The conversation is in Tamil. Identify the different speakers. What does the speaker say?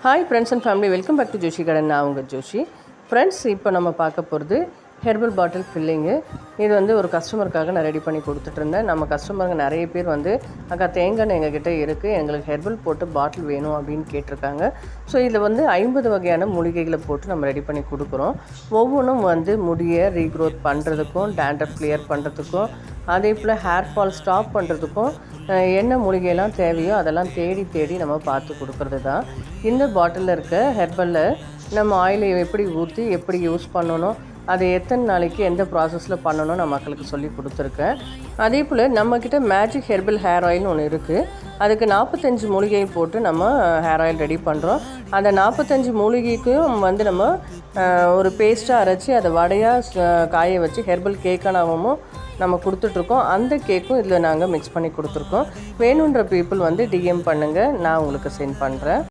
Speaker 1: Hi friends and family, welcome back to Joshi கடன். நான் உங்கள் ஜோஷி. ஃப்ரெண்ட்ஸ், இப்போ நம்ம பார்க்க போகிறது ஹெர்பல் பாட்டில் ஃபில்லிங்கு. இது ஒரு கஸ்டமருக்காக நான் ரெடி பண்ணி கொடுத்துட்ருந்தேன். நம்ம கஸ்டமருங்க நிறைய பேர் அக்கா தேங்காய் எங்ககிட்ட இருக்குது, எங்களுக்கு ஹெர்பல் போட்டு பாட்டில் வேணும் அப்படின்னு கேட்டிருக்காங்க. ஸோ இதில் 50 வகையான மூலிகைகளை போட்டு நம்ம ரெடி பண்ணி கொடுக்குறோம். ஒவ்வொன்றும் முடியை ரீக்ரோத் பண்ணுறதுக்கும், டேண்ட்ரஃப் கிளியர் பண்ணுறதுக்கும், அதே போல் ஹேர் ஃபால் ஸ்டாப் பண்ணுறதுக்கும் என்ன மூலிகையெல்லாம் தேவையோ அதெல்லாம் தேடி நம்ம பார்த்து கொடுக்குறது தான். இந்த பாட்டிலில் இருக்க ஹெர்பலில் நம்ம ஆயிலை எப்படி ஊற்றி எப்படி யூஸ் பண்ணணும், அதை எத்தனை நாளைக்கு எந்த ப்ராசஸில் பண்ணணும் நான் மக்களுக்கு சொல்லி கொடுத்துருக்கேன். அதே போல் நம்மக்கிட்ட மேஜிக் ஹெர்பல் ஹேர் ஆயில்னு ஒன்று இருக்குது. அதுக்கு 45 மூலிகையை போட்டு நம்ம ஹேர் ஆயில் ரெடி பண்ணுறோம். அந்த 45 மூலிகைக்கும் நம்ம ஒரு பேஸ்ட்டாக அரைச்சி அதை வடையாக காய வச்சு ஹெர்பல் கேக்கானாவும் நம்ம கொடுத்துட்ருக்கோம். அந்த கேக்கும் இதில் நாங்கள் மிக்ஸ் பண்ணி கொடுத்துருக்கோம். வேணுன்ற பீப்புள் டிஎம் பண்ணுங்கள், நான் உங்களுக்கு சென்ட் பண்ணுறேன்.